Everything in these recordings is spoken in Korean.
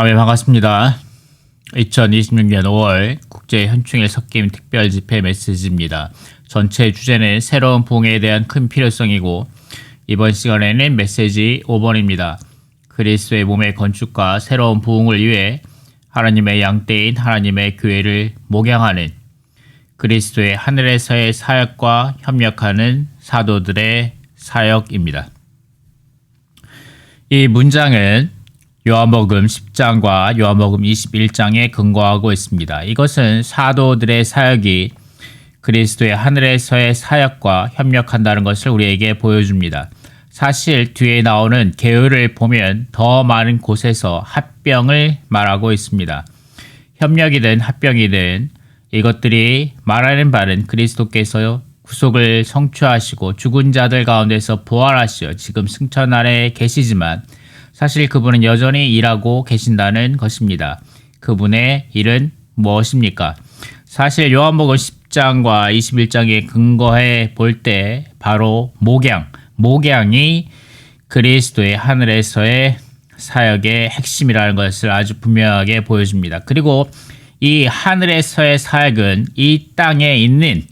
네, 반갑습니다. 2026년 5월 국제현충일 섞임 특별집회 메시지입니다. 전체 주제는 새로운 부흥에 대한 큰 필요성이고 이번 시간에는 메시지 5번입니다. 그리스도의 몸의 건축과 새로운 부흥을 위해 하나님의 양떼인 하나님의 교회를 목양하는 그리스도의 하늘에서의 사역과 협력하는 사도들의 사역입니다. 이 문장은 요한복음 10장과 요한복음 21장에 근거하고 있습니다. 이것은 사도들의 사역이 그리스도의 하늘에서의 사역과 협력한다는 것을 우리에게 보여줍니다. 사실 뒤에 나오는 계율을 보면 더 많은 곳에서 합병을 말하고 있습니다. 협력이든 합병이든 이것들이 말하는 바는 그리스도께서 구속을 성취하시고 죽은 자들 가운데서 부활하시어 지금 승천 아래에 계시지만 사실 그분은 여전히 일하고 계신다는 것입니다. 그분의 일은 무엇입니까? 사실 요한복음 10장과 21장에 근거해 볼 때 바로 목양이 그리스도의 하늘에서의 사역의 핵심이라는 것을 아주 분명하게 보여줍니다. 그리고 이 하늘에서의 사역은 이 땅에 있는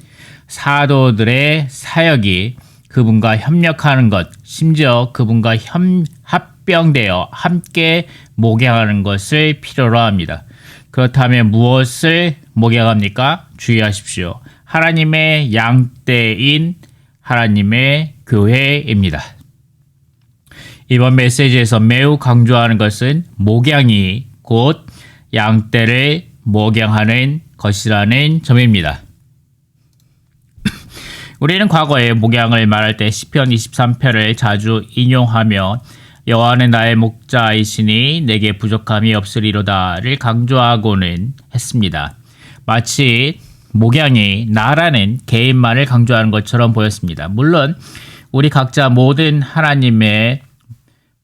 사도들의 사역이 그분과 협력하는 것, 심지어 그분과 합병되어 함께 목양하는 것을 필요로 합니다. 그렇다면 무엇을 목양합니까? 주의하십시오. 하나님의 양떼인 하나님의 교회입니다. 이번 메시지에서 매우 강조하는 것은 목양이 곧 양떼를 목양하는 것이라는 점입니다. 우리는 과거에 목양을 말할 때 시편 23편을 자주 인용하며 여호와는 나의 목자이시니 내게 부족함이 없으리로다를 강조하고는 했습니다. 마치 목양이 나라는 개인만을 강조하는 것처럼 보였습니다. 물론 우리 각자 모든 하나님의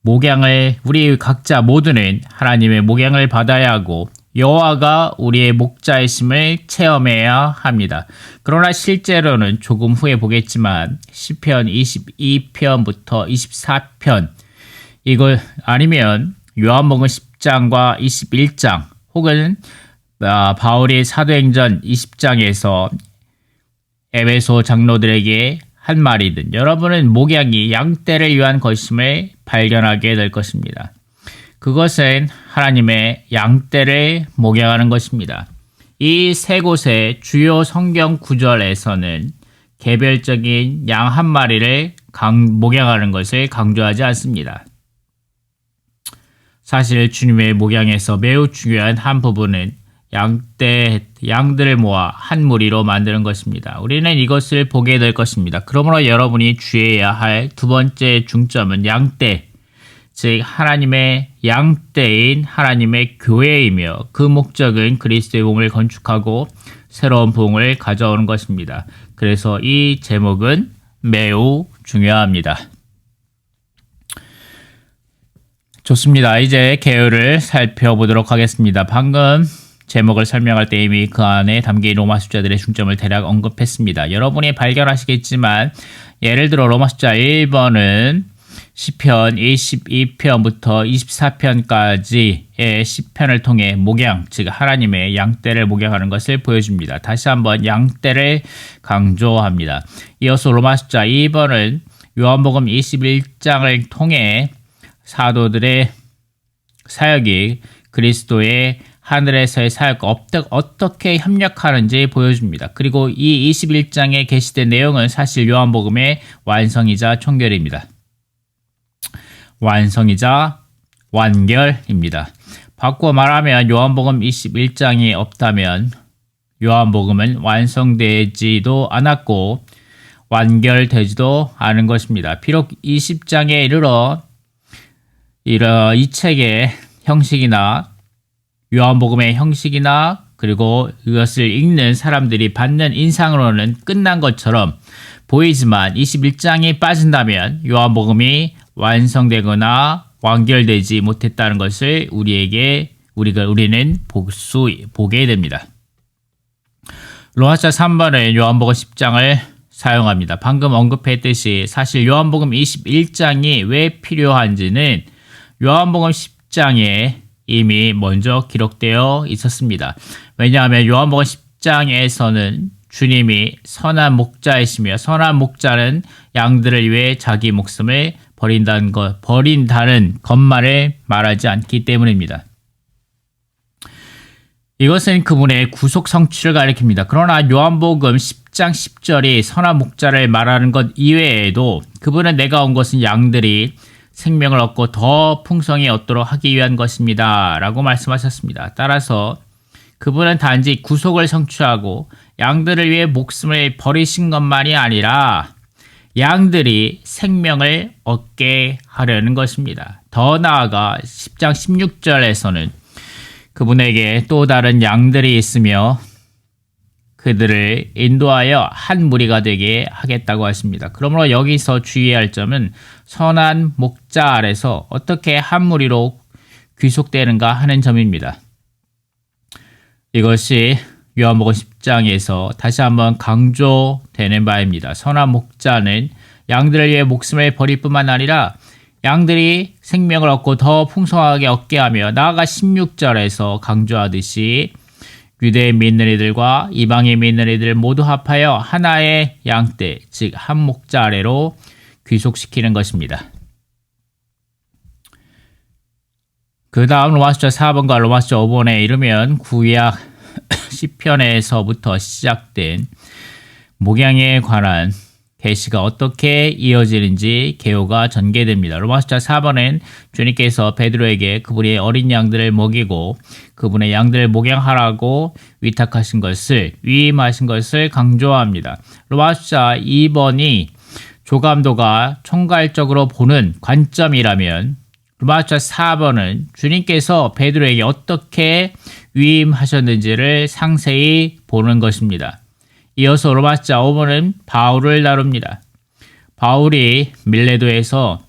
목양을 우리 각자 모두는 하나님의 목양을 받아야 하고 여호와가 우리의 목자이심을 체험해야 합니다. 그러나 실제로는 조금 후에 보겠지만 시편 22편부터 24편 이걸 아니면 요한복음 10장과 21장 혹은 바울이 사도행전 20장에서 에베소 장로들에게 한 말이든 여러분은 목양이 양떼를 위한 것임을 발견하게 될 것입니다. 그것은 하나님의 양떼를 목양하는 것입니다. 이 세 곳의 주요 성경 구절에서는 개별적인 양 한 마리를 목양하는 것을 강조하지 않습니다. 사실 주님의 목양에서 매우 중요한 한 부분은 양들을 모아 한 무리로 만드는 것입니다. 우리는 이것을 보게 될 것입니다. 그러므로 여러분이 주의해야 할 두 번째 중점은 양떼, 즉 하나님의 양떼인 하나님의 교회이며 그 목적은 그리스도의 몸을 건축하고 새로운 부흥을 가져오는 것입니다. 그래서 이 제목은 매우 중요합니다. 좋습니다. 이제 계율을 살펴보도록 하겠습니다. 방금 제목을 설명할 때 이미 그 안에 담긴 로마 숫자들의 중점을 대략 언급했습니다. 여러분이 발견하시겠지만 예를 들어 로마 숫자 1번은 시편 22편부터 24편까지의 10편을 통해 목양, 즉 하나님의 양떼를 목양하는 것을 보여줍니다. 다시 한번 양떼를 강조합니다. 이어서 로마 숫자 2번은 요한복음 21장을 통해 사도들의 사역이 그리스도의 하늘에서의 사역과 어떻게 협력하는지 보여줍니다. 그리고 이 21장에 게시된 내용은 사실 요한복음의 완성이자 총결입니다. 완성이자 완결입니다. 바꾸어 말하면 요한복음 21장이 없다면 요한복음은 완성되지도 않았고 완결되지도 않은 것입니다. 비록 20장에 이르러 이 책의 형식이나 요한복음의 형식이나 그리고 이것을 읽는 사람들이 받는 인상으로는 끝난 것처럼 보이지만 21장이 빠진다면 요한복음이 완성되거나 완결되지 못했다는 것을 우리는 보게 됩니다. 로마서 3번은 요한복음 10장을 사용합니다. 방금 언급했듯이 사실 요한복음 21장이 왜 필요한지는 요한복음 10장에 이미 먼저 기록되어 있었습니다. 왜냐하면 요한복음 10장에서는 주님이 선한 목자이시며 선한 목자는 양들을 위해 자기 목숨을 버린다는 것만을 말하지 않기 때문입니다. 이것은 그분의 구속 성취를 가리킵니다. 그러나 요한복음 10장 10절이 선한 목자를 말하는 것 이외에도 그분은 내가 온 것은 양들이 생명을 얻고 더 풍성히 얻도록 하기 위한 것입니다. 라고 말씀하셨습니다. 따라서 그분은 단지 구속을 성취하고 양들을 위해 목숨을 버리신 것만이 아니라 양들이 생명을 얻게 하려는 것입니다. 더 나아가 10장 16절에서는 그분에게 또 다른 양들이 있으며 그들을 인도하여 한 무리가 되게 하겠다고 하십니다. 그러므로 여기서 주의해야 할 점은 선한 목자 아래서 어떻게 한 무리로 귀속되는가 하는 점입니다. 이것이 요한복음 10장에서 다시 한번 강조되는 바입니다. 선한 목자는 양들을 위해 목숨을 버릴 뿐만 아니라 양들이 생명을 얻고 더 풍성하게 얻게 하며 나아가 16절에서 강조하듯이 유대에 믿는 이들과 이방에 믿는 이들 모두 합하여 하나의 양떼, 즉 한 목자 아래로 귀속시키는 것입니다. 그 다음 로마서 4번과 로마서 5번에 이르면 구약 시편에서부터 시작된 목양에 관한 계시가 어떻게 이어지는지 개요가 전개됩니다. 로마서 4번엔 주님께서 베드로에게 그분의 어린 양들을 먹이고 그분의 양들을 목양하라고 위탁하신 것을 위임하신 것을 강조합니다. 로마서 2번이 조감도가 총괄적으로 보는 관점이라면 로마서 4번은 주님께서 베드로에게 어떻게 위임하셨는지를 상세히 보는 것입니다. 이어서 로마서 5번은 바울을 다룹니다. 바울이 밀레도에서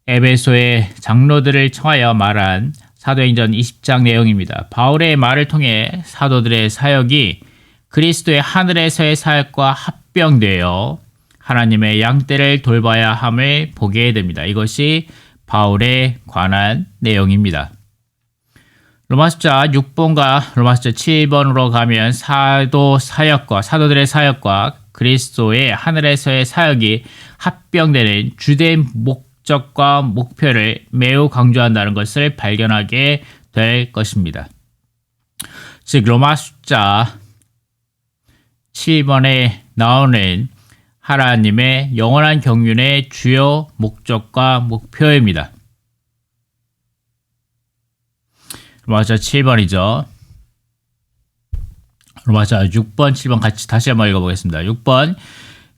에베소의 장로들을 청하여 말한 사도행전 20장 내용입니다. 바울의 말을 통해 사도들의 사역이 그리스도의 하늘에서의 사역과 합병되어 하나님의 양떼를 돌봐야 함을 보게 됩니다. 이것이 바울에 관한 내용입니다. 로마서 6번과 로마서 7번으로 가면 사도들의 사역과 그리스도의 하늘에서의 사역이 합병되는 주된 목적과 목표를 매우 강조한다는 것을 발견하게 될 것입니다. 즉 로마서 7번에 나오는 하나님의 영원한 경륜의 주요 목적과 목표입니다. 로마서 7번이죠. 로마서 6번, 7번 같이 다시 한번 읽어보겠습니다. 6번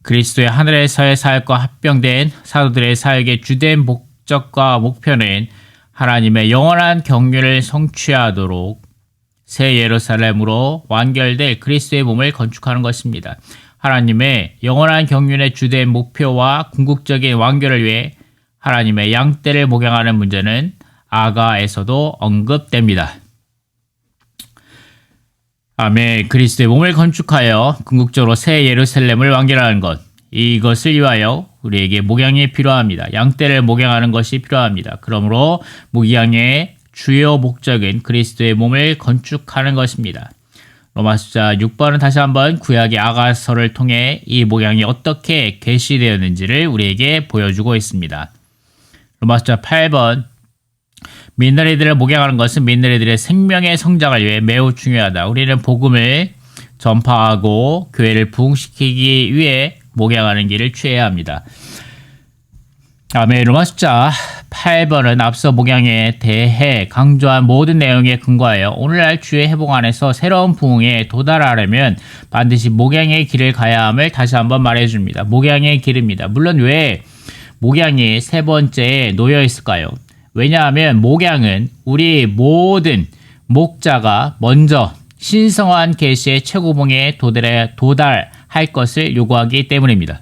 그리스도의 하늘에서의 사역과 합병된 사도들의 사역의 주된 목적과 목표는 하나님의 영원한 경륜을 성취하도록 새 예루살렘으로 완결될 그리스도의 몸을 건축하는 것입니다. 하나님의 영원한 경륜의 주된 목표와 궁극적인 완결을 위해 하나님의 양떼를 목양하는 문제는 아가에서도 언급됩니다. 아멘. 그리스도의 몸을 건축하여 궁극적으로 새 예루살렘을 완결하는 것, 이것을 위하여 우리에게 목양이 필요합니다. 양떼를 목양하는 것이 필요합니다. 그러므로 목양의 주요 목적은 그리스도의 몸을 건축하는 것입니다. 로마서 6번은 다시 한번 구약의 아가서를 통해 이 목양이 어떻게 계시되었는지를 우리에게 보여주고 있습니다. 로마서 8번 믿는 이들을 목양하는 것은 믿는 이들의 생명의 성장을 위해 매우 중요하다. 우리는 복음을 전파하고 교회를 부흥시키기 위해 목양하는 길을 취해야 합니다. 아멘. 로마서 8번은 앞서 목양에 대해 강조한 모든 내용에 근거하여 오늘날 주의 회복 안에서 새로운 부흥에 도달하려면 반드시 목양의 길을 가야 함을 다시 한번 말해줍니다. 목양의 길입니다. 물론 왜 목양이 세 번째에 놓여 있을까요? 왜냐하면 목양은 우리 모든 목자가 먼저 신성한 계시의 최고봉에 도달할 것을 요구하기 때문입니다.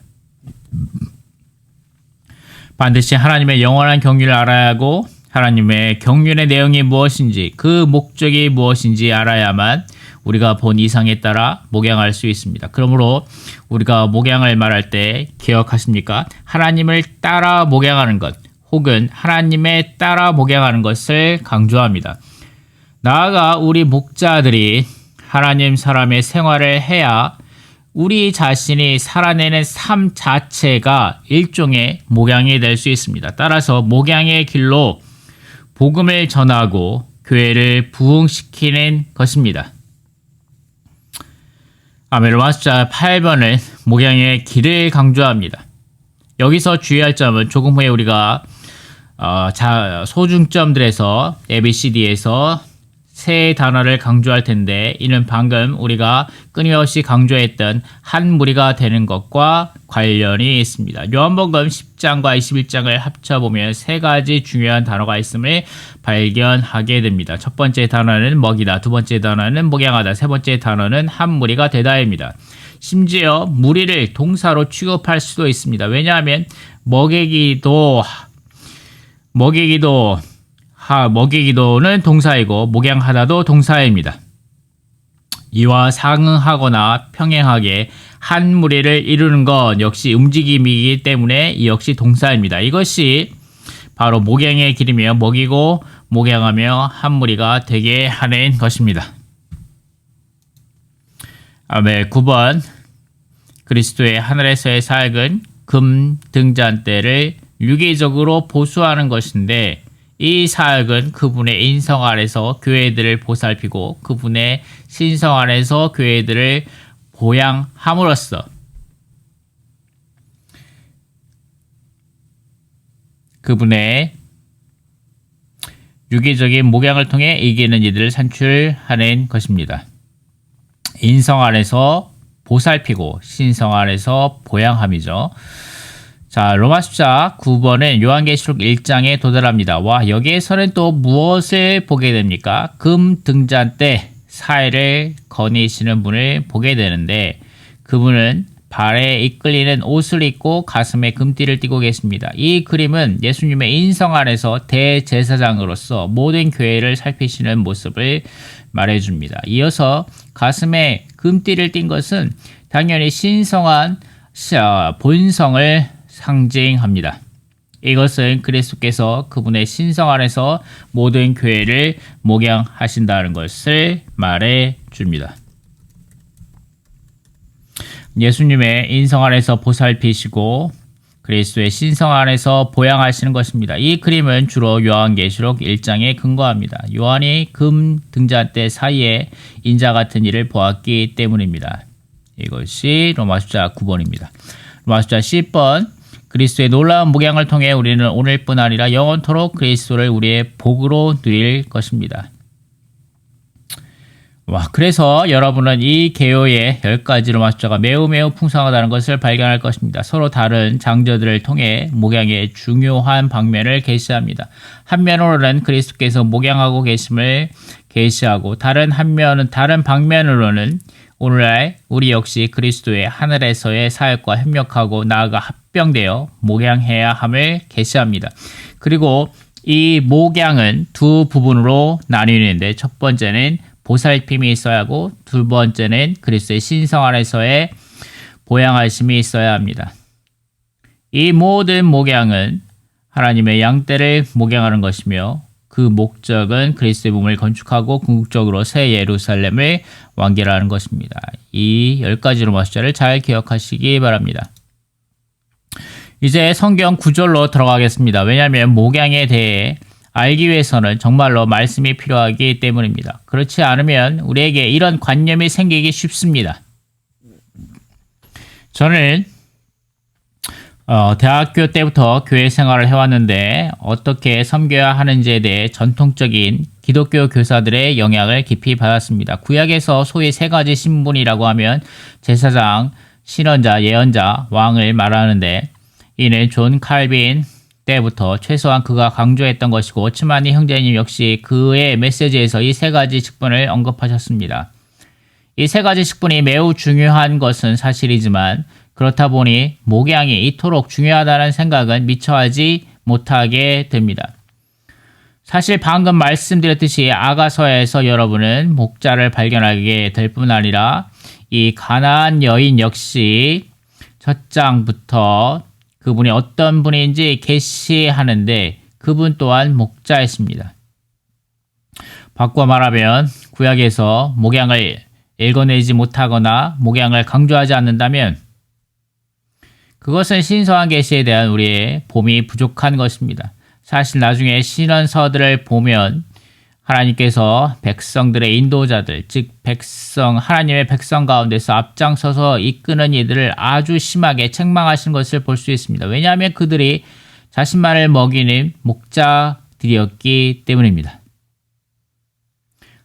반드시 하나님의 영원한 경륜을 알아야 하고 하나님의 경륜의 내용이 무엇인지 그 목적이 무엇인지 알아야만 우리가 본 이상에 따라 목양할 수 있습니다. 그러므로 우리가 목양을 말할 때 기억하십니까? 하나님을 따라 목양하는 것 혹은 하나님에 따라 목양하는 것을 강조합니다. 나아가 우리 목자들이 하나님 사람의 생활을 해야 우리 자신이 살아내는 삶 자체가 일종의 목양이 될 수 있습니다. 따라서 목양의 길로 복음을 전하고 교회를 부흥시키는 것입니다. 로마서 8번은 목양의 길을 강조합니다. 여기서 주의할 점은 조금 후에 우리가 소중점들에서 ABCD에서 세 단어를 강조할 텐데, 이는 방금 우리가 끊임없이 강조했던 한 무리가 되는 것과 관련이 있습니다. 요한복음 10장과 21장을 합쳐보면 세 가지 중요한 단어가 있음을 발견하게 됩니다. 첫 번째 단어는 먹이다, 두 번째 단어는 목양하다, 세 번째 단어는 한 무리가 되다입니다. 심지어 무리를 동사로 취급할 수도 있습니다. 왜냐하면 먹이기도는 동사이고 목양하다도 동사입니다. 이와 상응하거나 평행하게 한 무리를 이루는 것 역시 움직임이기 때문에 이 역시 동사입니다. 이것이 바로 목양의 길이며 먹이고 목양하며 한 무리가 되게 하는 것입니다. 9번 그리스도의 하늘에서의 사역은 금 등잔대를 유기적으로 보수하는 것인데, 이 사역은 그분의 인성 아래서 교회들을 보살피고 그분의 신성 아래서 교회들을 보양함으로써 그분의 유기적인 목양을 통해 이기는 이들을 산출하는 것입니다. 인성 아래서 보살피고 신성 아래서 보양함이죠. 자, 로마서 9번은 요한계시록 1장에 도달합니다. 와, 여기에서는 또 무엇을 보게 됩니까? 금 등잔대 사이를 거니시는 분을 보게 되는데, 그분은 발에 이끌리는 옷을 입고 가슴에 금띠를 띠고 계십니다. 이 그림은 예수님의 인성 안에서 대제사장으로서 모든 교회를 살피시는 모습을 말해줍니다. 이어서 가슴에 금띠를 띈 것은 당연히 신성한 본성을 상징합니다. 이것은 그리스도께서 그분의 신성 안에서 모든 교회를 목양하신다는 것을 말해줍니다. 예수님의 인성 안에서 보살피시고 그리스도의 신성 안에서 보양하시는 것입니다. 이 그림은 주로 요한계시록 1장에 근거합니다. 요한이 금 등잔대 사이에 인자 같은 일을 보았기 때문입니다. 이것이 로마서 9번입니다. 로마서 10번 그리스도의 놀라운 목양을 통해 우리는 오늘뿐 아니라 영원토록 그리스도를 우리의 복으로 누릴 것입니다. 그래서 여러분은 이 개요의 10가지 로마서가 매우 풍성하다는 것을 발견할 것입니다. 서로 다른 장저들을 통해 목양의 중요한 방면을 계시합니다. 한면으로는 그리스도께서 목양하고 계심을 계시하고, 다른 방면으로는 오늘날 우리 역시 그리스도의 하늘에서의 사역과 협력하고 나아가 합병되어 목양해야 함을 계시합니다. 그리고 이 목양은 두 부분으로 나뉘는데, 첫 번째는 보살핌이 있어야 하고, 두 번째는 그리스도의 신성 안에서의 보양하심이 있어야 합니다. 이 모든 목양은 하나님의 양떼를 목양하는 것이며, 그 목적은 그리스도의 몸을 건축하고 궁극적으로 새 예루살렘을 완결하는 것입니다. 이 10가지 로마서를 잘 기억하시기 바랍니다. 이제 성경 구절로 들어가겠습니다. 왜냐하면 목양에 대해 알기 위해서는 정말로 말씀이 필요하기 때문입니다. 그렇지 않으면 우리에게 이런 관념이 생기기 쉽습니다. 저는 대학교 때부터 교회 생활을 해왔는데 어떻게 섬겨야 하는지에 대해 전통적인 기독교 교사들의 영향을 깊이 받았습니다. 구약에서 소위 세 가지 신분이라고 하면 제사장, 신원자, 예언자, 왕을 말하는데, 이는 존 칼빈 때부터 최소한 그가 강조했던 것이고, 츠마니 형제님 역시 그의 메시지에서 이 세 가지 직분을 언급하셨습니다. 이 세 가지 직분이 매우 중요한 것은 사실이지만, 그렇다 보니 목양이 이토록 중요하다는 생각은 미처 하지 못하게 됩니다. 사실 방금 말씀드렸듯이 아가서에서 여러분은 목자를 발견하게 될 뿐 아니라 이 가나안 여인 역시 첫 장부터 그분이 어떤 분인지 계시하는데 그분 또한 목자였습니다. 바꿔 말하면 구약에서 목양을 읽어내지 못하거나 목양을 강조하지 않는다면 그것은 신성한 계시에 대한 우리의 봄이 부족한 것입니다. 사실 나중에 신원서들을 보면 하나님께서 백성들의 인도자들, 즉 하나님의 백성 가운데서 앞장서서 이끄는 이들을 아주 심하게 책망하신 것을 볼 수 있습니다. 왜냐하면 그들이 자신만을 먹이는 목자들이었기 때문입니다.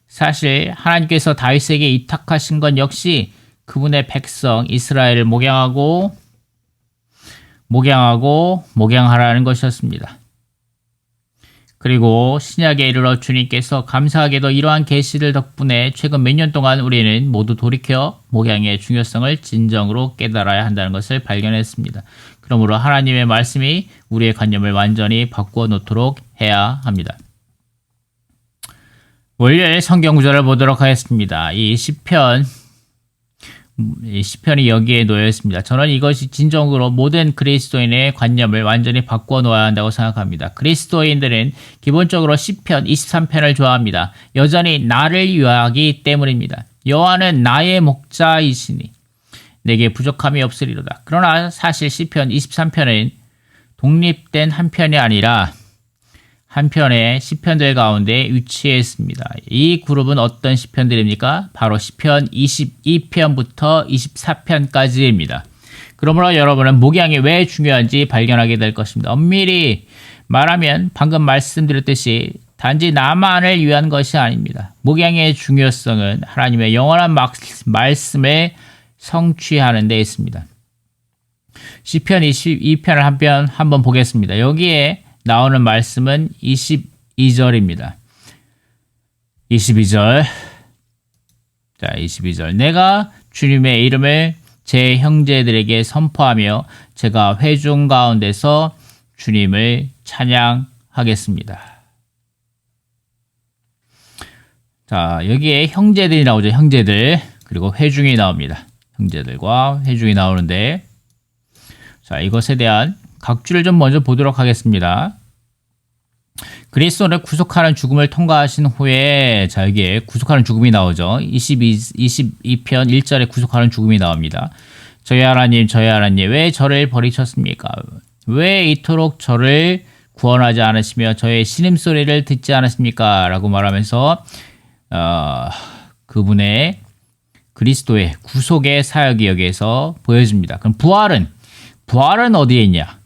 사실 하나님께서 다윗에게 이탁하신 건 역시 그분의 백성 이스라엘을 목양하라는 것이었습니다. 그리고 신약에 이르러 주님께서 감사하게도 이러한 계시들 덕분에 최근 몇 년 동안 우리는 모두 돌이켜 목양의 중요성을 진정으로 깨달아야 한다는 것을 발견했습니다. 그러므로 하나님의 말씀이 우리의 관념을 완전히 바꾸어 놓도록 해야 합니다. 월요일 성경 구절을 보도록 하겠습니다. 이 시편이 여기에 놓여 있습니다. 저는 이것이 진정으로 모든 그리스도인의 관념을 완전히 바꾸어 놓아야 한다고 생각합니다. 그리스도인들은 기본적으로 시편 23편을 좋아합니다. 여전히 나를 위하기 때문입니다. 여호와는 나의 목자이시니 내게 부족함이 없으리로다. 그러나 사실 시편 23편은 독립된 한 편이 아니라 한 편의 시편들 가운데 위치해 있습니다. 이 그룹은 어떤 시편들입니까? 바로 시편 22편부터 24편까지입니다. 그러므로 여러분은 목양이 왜 중요한지 발견하게 될 것입니다. 엄밀히 말하면 방금 말씀드렸듯이 단지 나만을 위한 것이 아닙니다. 목양의 중요성은 하나님의 영원한 말씀을 성취하는 데 있습니다. 시편 22편을 한번 보겠습니다. 여기에 나오는 말씀은 22절입니다. 22절. 자, 22절. 내가 주님의 이름을 제 형제들에게 선포하며 제가 회중 가운데서 주님을 찬양하겠습니다. 자, 여기에 형제들이 나오죠. 형제들. 그리고 회중이 나옵니다. 형제들과 회중이 나오는데 자, 이것에 대한 각주를 좀 먼저 보도록 하겠습니다. 그리스도를 구속하는 죽음을 통과하신 후에 자 여기에 구속하는 죽음이 나오죠. 22편 1절에 구속하는 죽음이 나옵니다. 저희 하나님 왜 저를 버리셨습니까? 왜 이토록 저를 구원하지 않으시며 저의 신음소리를 듣지 않으십니까? 라고 말하면서 그분의 그리스도의 구속의 사역이 여기에서 보여집니다. 그럼 부활은 어디에 있냐?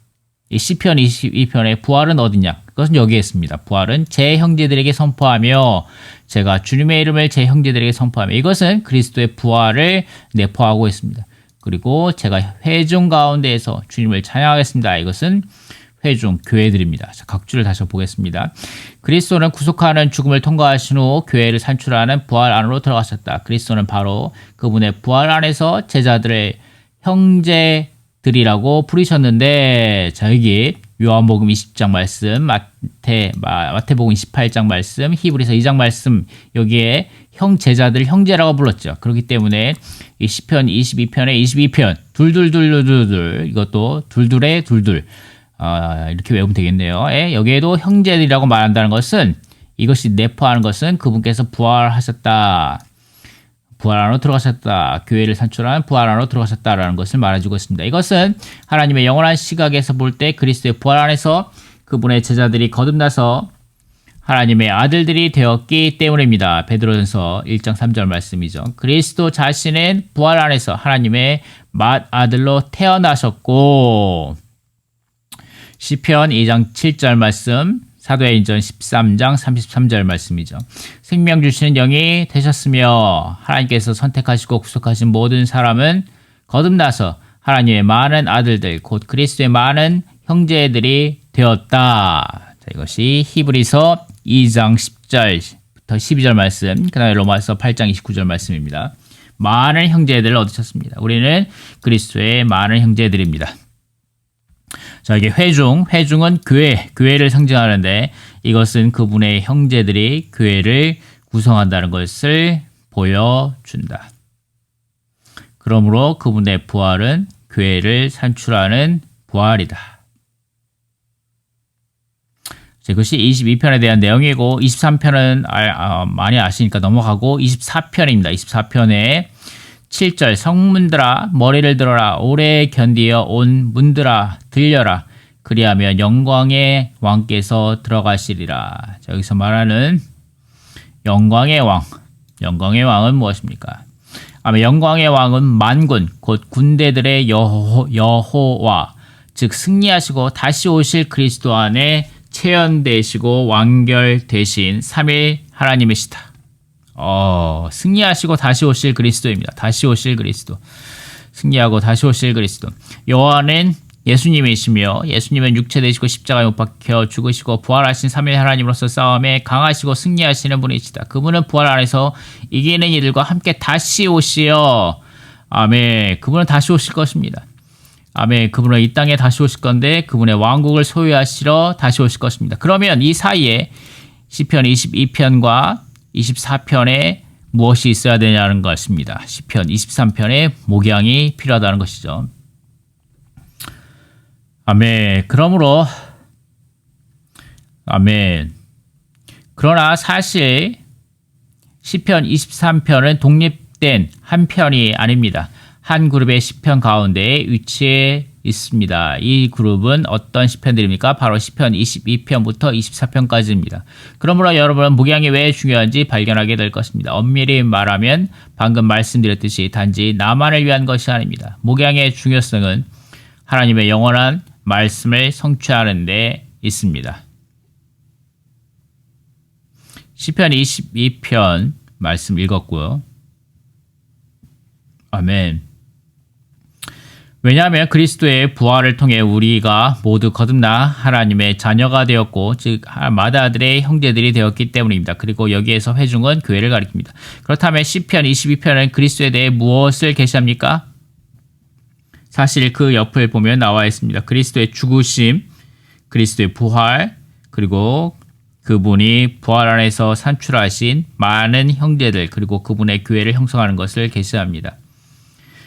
이 시편 22편의 부활은 어디냐? 그것은 여기에 있습니다. 부활은 제 형제들에게 선포하며 제가 주님의 이름을 제 형제들에게 선포하며 이것은 그리스도의 부활을 내포하고 있습니다. 그리고 제가 회중 가운데에서 주님을 찬양하겠습니다. 이것은 회중, 교회들입니다. 자, 각주를 다시 보겠습니다. 그리스도는 구속하는 죽음을 통과하신 후 교회를 산출하는 부활 안으로 들어가셨다. 그리스도는 바로 그분의 부활 안에서 제자들의 형제들이라고 부르셨는데 자 여기 요한복음 20장 말씀, 마태복음 28장 말씀, 히브리서 2장 말씀 여기에 제자들 형제라고 불렀죠. 그렇기 때문에 이 시편 22편에 22편 둘둘둘둘둘 이것도 둘둘의 둘둘 이렇게 외우면 되겠네요. 여기에도 형제들이라고 말한다는 것은 이것이 내포하는 것은 그분께서 부활하셨다. 부활 안으로 들어가셨다. 교회를 산출한 부활 안으로 들어가셨다라는 것을 말해주고 있습니다. 이것은 하나님의 영원한 시각에서 볼 때 그리스도의 부활 안에서 그분의 제자들이 거듭나서 하나님의 아들들이 되었기 때문입니다. 베드로전서 1장 3절 말씀이죠. 그리스도 자신은 부활 안에서 하나님의 맏아들로 태어나셨고 시편 2장 7절 말씀 사도행전 13장 33절 말씀이죠. 생명 주시는 영이 되셨으며 하나님께서 선택하시고 구속하신 모든 사람은 거듭나서 하나님의 많은 아들들 곧 그리스도의 많은 형제들이 되었다. 자, 이것이 히브리서 2장 10절부터 12절 말씀 그 다음에 로마서 8장 29절 말씀입니다. 많은 형제들을 얻으셨습니다. 우리는 그리스도의 많은 형제들입니다. 자, 이게 회중은 교회를 상징하는데 이것은 그분의 형제들이 교회를 구성한다는 것을 보여준다. 그러므로 그분의 부활은 교회를 산출하는 부활이다. 그것이 22편에 대한 내용이고 23편은 많이 아시니까 넘어가고 24편입니다. 24편에 7절 성문들아 머리를 들어라 오래 견디어 온 문들아 들려라 그리하면 영광의 왕께서 들어가시리라. 자, 여기서 말하는 영광의 왕은 무엇입니까? 영광의 왕은 만군 곧 군대들의 여호와 즉 승리하시고 다시 오실 그리스도 안에 체현되시고 완결되신 3일 하나님이시다. 승리하시고 다시 오실 그리스도입니다. 다시 오실 그리스도. 승리하고 다시 오실 그리스도. 여호와는 예수님이시며 예수님은 육체 되시고 십자가에 못 박혀 죽으시고 부활하신 3일 하나님으로서 싸움에 강하시고 승리하시는 분이시다. 그분은 부활 안에서 이기는 이들과 함께 다시 오시어 아멘. 그분은 다시 오실 것입니다. 아멘. 그분은 이 땅에 다시 오실 건데 그분의 왕국을 소유하시러 다시 오실 것입니다. 그러면 이 사이에 시편 22편과 24편에 무엇이 있어야 되냐는 것입니다. 시편 23편에 목양이 필요하다는 것이죠. 아멘. 그러므로 아멘. 그러나 사실 시편 23편은 독립된 한 편이 아닙니다. 한 그룹의 시편 가운데 위치해 있습니다. 이 그룹은 어떤 시편들입니까? 바로 시편 22편부터 24편까지입니다. 그러므로 여러분은 목양이 왜 중요한지 발견하게 될 것입니다. 엄밀히 말하면 방금 말씀드렸듯이 단지 나만을 위한 것이 아닙니다. 목양의 중요성은 하나님의 영원한 말씀을 성취하는 데 있습니다. 시편 22편 말씀 읽었고요. 아멘. 왜냐하면 그리스도의 부활을 통해 우리가 모두 거듭나 하나님의 자녀가 되었고 즉 마다들의 형제들이 되었기 때문입니다. 그리고 여기에서 회중은 교회를 가리킵니다. 그렇다면 시편 22편은 그리스도에 대해 무엇을 계시합니까? 사실 그 옆을 보면 나와 있습니다. 그리스도의 죽으심, 그리스도의 부활, 그리고 그분이 부활 안에서 산출하신 많은 형제들, 그리고 그분의 교회를 형성하는 것을 계시합니다.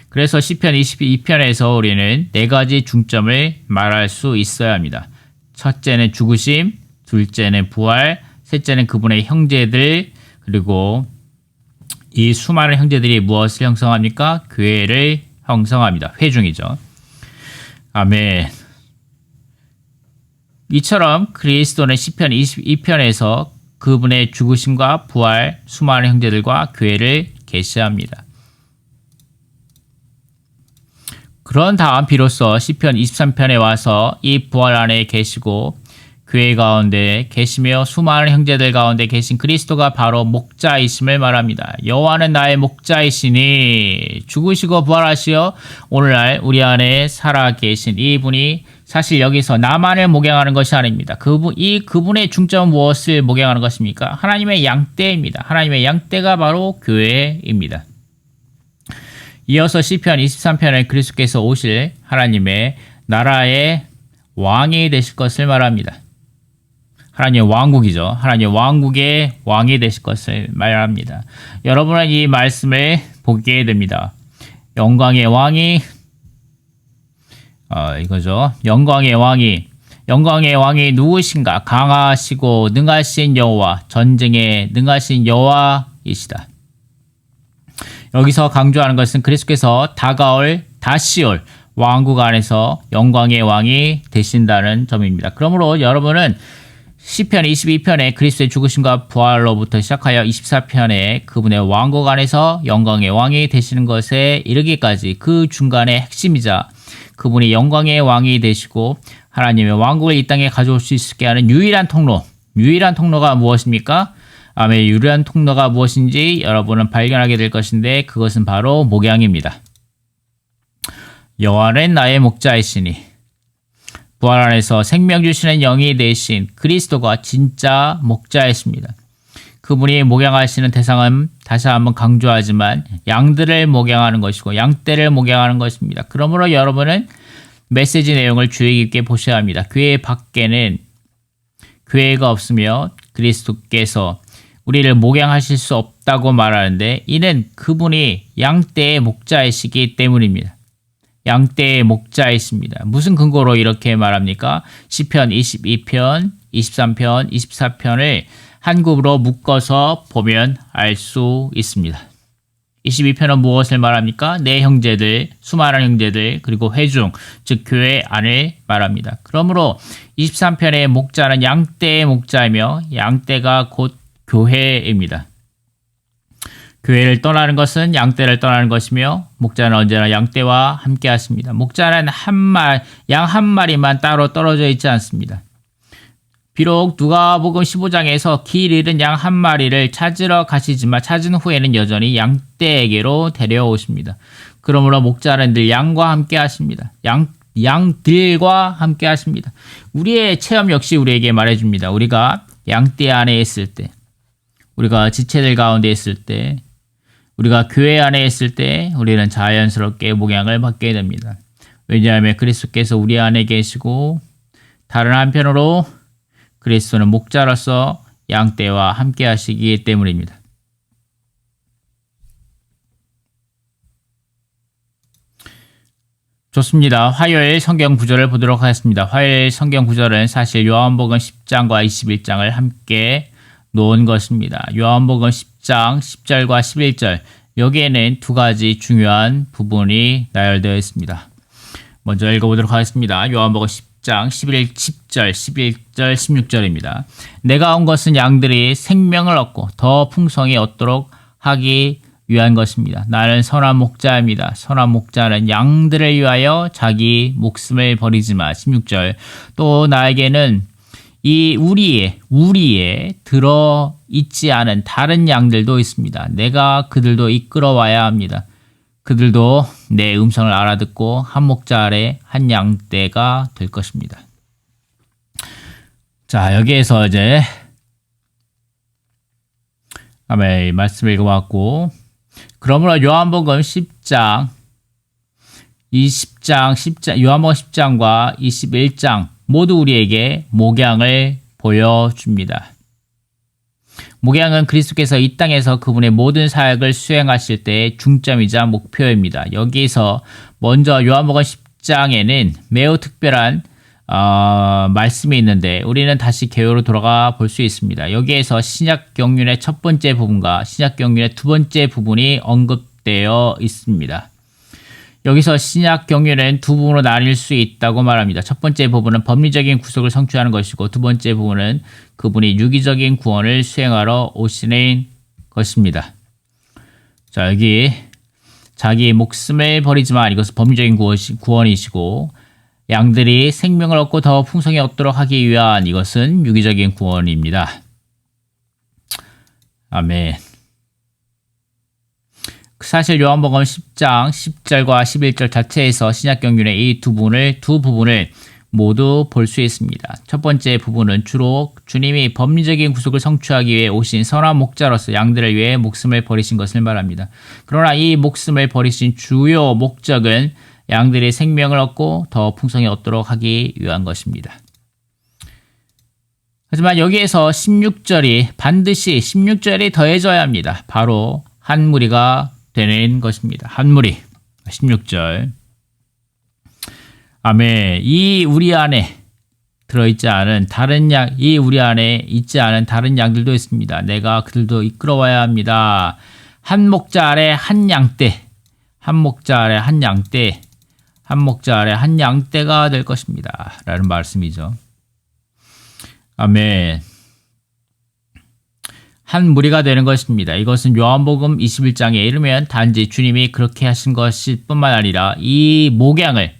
그래서 시편 22편에서 우리는 네 가지 중점을 말할 수 있어야 합니다. 첫째는 죽으심, 둘째는 부활, 셋째는 그분의 형제들, 그리고 이 수많은 형제들이 무엇을 형성합니까? 교회를 형성합니다. 회중이죠. 아멘. 이처럼 그리스도는 시편 22편에서 그분의 죽으심과 부활, 수많은 형제들과 교회를 계시합니다. 그런 다음 비로소 시편 23편에 와서 이 부활 안에 계시고 교회 가운데 계시며 수많은 형제들 가운데 계신 그리스도가 바로 목자이심을 말합니다. 여호와는 나의 목자이시니 죽으시고 부활하시어 오늘날 우리 안에 살아계신 이분이 사실 여기서 나만을 목양하는 것이 아닙니다. 그분의 중점은 무엇을 목양하는 것입니까? 하나님의 양떼입니다. 하나님의 양떼가 바로 교회입니다. 이어서 시편 23편에 그리스도께서 오실 하나님의 나라의 왕이 되실 것을 말합니다. 하나님의 왕국이죠. 하나님의 왕국의 왕이 되실 것을 말합니다. 여러분은 이 말씀을 보게 됩니다. 영광의 왕이 이거죠. 영광의 왕이 누구신가? 강하시고 능하신 여호와, 전쟁에 능하신 여호와이시다. 여기서 강조하는 것은 그리스도께서 다가올 다시 올 왕국 안에서 영광의 왕이 되신다는 점입니다. 그러므로 여러분은 시편 22편에 그리스도의 죽으심과 부활로부터 시작하여 24편에 그분의 왕국 안에서 영광의 왕이 되시는 것에 이르기까지 그 중간의 핵심이자 그분이 영광의 왕이 되시고 하나님의 왕국을 이 땅에 가져올 수 있게 하는 유일한 통로가 무엇입니까? 아멘. 유일한 통로가 무엇인지 여러분은 발견하게 될 것인데 그것은 바로 목양입니다. 여호와는 나의 목자이시니 부활 안에서 생명 주시는 영이 되신 그리스도가 진짜 목자이십니다. 그분이 목양하시는 대상은 다시 한번 강조하지만 양들을 목양하는 것이고 양떼를 목양하는 것입니다. 그러므로 여러분은 메시지 내용을 주의 깊게 보셔야 합니다. 교회 밖에는 교회가 없으며 그리스도께서 우리를 목양하실 수 없다고 말하는데 이는 그분이 양떼의 목자이시기 때문입니다. 양떼의 목자에 있습니다. 무슨 근거로 이렇게 말합니까? 시편 22편, 23편, 24편을 한 굽으로 묶어서 보면 알 수 있습니다. 22편은 무엇을 말합니까? 내 형제들, 수많은 형제들, 그리고 회중, 즉 교회 안을 말합니다. 그러므로 23편의 목자는 양떼의 목자이며 양떼가 곧 교회입니다. 교회를 떠나는 것은 양떼를 떠나는 것이며 목자는 언제나 양떼와 함께 하십니다. 목자는 양 한 마리만 따로 떨어져 있지 않습니다. 비록 누가복음 15장에서 길 잃은 양 한 마리를 찾으러 가시지만 찾은 후에는 여전히 양떼에게로 데려오십니다. 그러므로 목자는 늘 양과 함께 하십니다. 양들과 함께 하십니다. 우리의 체험 역시 우리에게 말해줍니다. 우리가 양떼 안에 있을 때, 우리가 지체들 가운데 있을 때, 우리가 교회 안에 있을 때 우리는 자연스럽게 목양을 받게 됩니다. 왜냐하면 그리스도께서 우리 안에 계시고 다른 한편으로 그리스도는 목자로서 양떼와 함께 하시기 때문입니다. 좋습니다. 화요일 성경 구절을 보도록 하겠습니다. 화요일 성경 구절은 사실 요한복음 10장과 21장을 함께 놓은 것입니다. 요한복음 10장 10절과 11절, 여기에는 두 가지 중요한 부분이 나열되어 있습니다. 먼저 읽어보도록 하겠습니다. 요한복음 10장 10절, 11절, 16절입니다. 내가 온 것은 양들이 생명을 얻고 더 풍성히 얻도록 하기 위한 것입니다. 나는 선한 목자입니다. 선한 목자는 양들을 위하여 자기 목숨을 버리지만 16절, 또 나에게는 이 우리에 들어있지 않은 다른 양들도 있습니다. 내가 그들도 이끌어와야 합니다. 그들도 내 음성을 알아듣고 한 목자 아래 한 양떼가 될 것입니다. 자, 여기에서 이제 아멘 말씀을 읽어봤고, 그러므로 요한복음 10장, 요한복음 10장과 21장 모두 우리에게 목양을 보여줍니다. 목양은 그리스도께서 이 땅에서 그분의 모든 사역을 수행하실 때의 중점이자 목표입니다. 여기서 먼저 요한복음 10장에는 매우 특별한 말씀이 있는데 우리는 다시 개요로 돌아가 볼 수 있습니다. 여기에서 신약 경륜의 첫 번째 부분과 신약 경륜의 두 번째 부분이 언급되어 있습니다. 여기서 신약 경륜은 두 부분으로 나뉠 수 있다고 말합니다. 첫 번째 부분은 법리적인 구속을 성취하는 것이고, 두 번째 부분은 그분이 유기적인 구원을 수행하러 오시는 것입니다. 자, 여기 자기 목숨을 버리지만 이것은 법리적인 구원이시고, 양들이 생명을 얻고 더 풍성히 얻도록 하기 위한 이것은 유기적인 구원입니다. 아멘. 사실 요한복음 10장 10절과 11절 자체에서 신약경륜의 이 두 부분을 모두 볼 수 있습니다. 첫 번째 부분은 주로 주님이 법리적인 구속을 성취하기 위해 오신 선한 목자로서 양들을 위해 목숨을 버리신 것을 말합니다. 그러나 이 목숨을 버리신 주요 목적은 양들이 생명을 얻고 더 풍성히 얻도록 하기 위한 것입니다. 하지만 여기에서 16절이 반드시 16절이 더해져야 합니다. 바로 한 무리가 되는 것입니다. 한 무리. 16절. 아멘. 이 우리 안에 들어있지 않은 다른 양, 이 우리 안에 있지 않은 다른 양들도 있습니다. 내가 그들도 이끌어와야 합니다. 한 목자 아래 한 양떼, 한 목자 아래 한 양떼, 한 목자 아래 한 양떼가 될 것입니다. 라는 말씀이죠. 아멘. 한 무리가 되는 것입니다. 이것은 요한복음 21장에 이르면 단지 주님이 그렇게 하신 것일 뿐만 아니라 이 목양을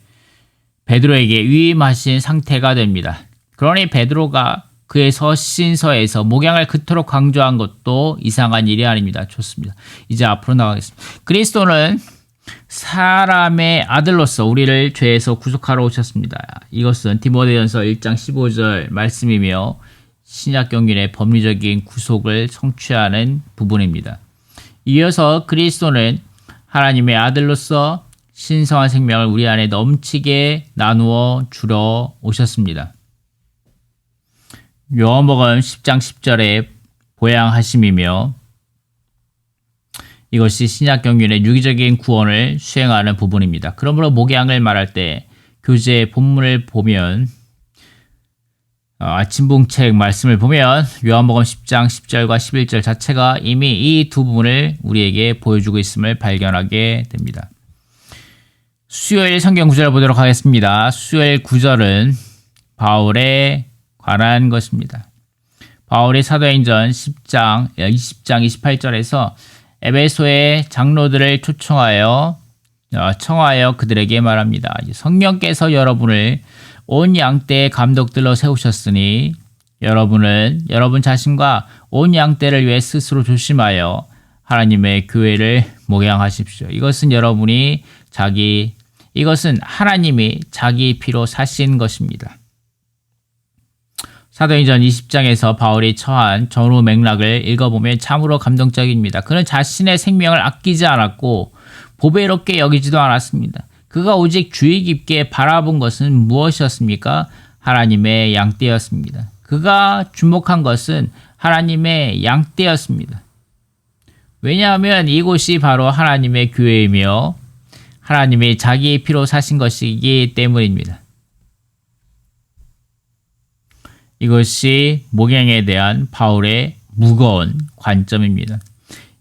베드로에게 위임하신 상태가 됩니다. 그러니 베드로가 그의 서신서에서 목양을 그토록 강조한 것도 이상한 일이 아닙니다. 좋습니다. 이제 앞으로 나가겠습니다. 그리스도는 사람의 아들로서 우리를 죄에서 구속하러 오셨습니다. 이것은 디모데전서 1장 15절 말씀이며 신약경륜의 법리적인 구속을 성취하는 부분입니다. 이어서 그리스도는 하나님의 아들로서 신성한 생명을 우리 안에 넘치게 나누어 주러 오셨습니다. 요한복음 10장 10절에 보양하심이며 이것이 신약 경륜의 유기적인 구원을 수행하는 부분입니다. 그러므로 목양을 말할 때 교재 본문을 보면 아침봉책 말씀을 보면 요한복음 10장 10절과 11절 자체가 이미 이 두 부분을 우리에게 보여주고 있음을 발견하게 됩니다. 수요일 성경 구절을 보도록 하겠습니다. 수요일 구절은 바울에 관한 것입니다. 바울이 사도행전 10장 28절에서 에베소의 장로들을 청하여 그들에게 말합니다. 성령께서 여러분을 온 양떼의 감독들로 세우셨으니 여러분 자신과 온 양떼를 위해 스스로 조심하여 하나님의 교회를 목양하십시오. 이것은 하나님이 자기 피로 사신 것입니다. 사도행전 20장에서 바울이 처한 전후 맥락을 읽어보면 참으로 감동적입니다. 그는 자신의 생명을 아끼지 않았고 보배롭게 여기지도 않았습니다. 그가 오직 주의 깊게 바라본 것은 무엇이었습니까? 하나님의 양떼였습니다. 그가 주목한 것은 하나님의 양떼였습니다. 왜냐하면 이곳이 바로 하나님의 교회이며 하나님이 자기의 피로 사신 것이기 때문입니다. 이것이 목양에 대한 바울의 무거운 관점입니다.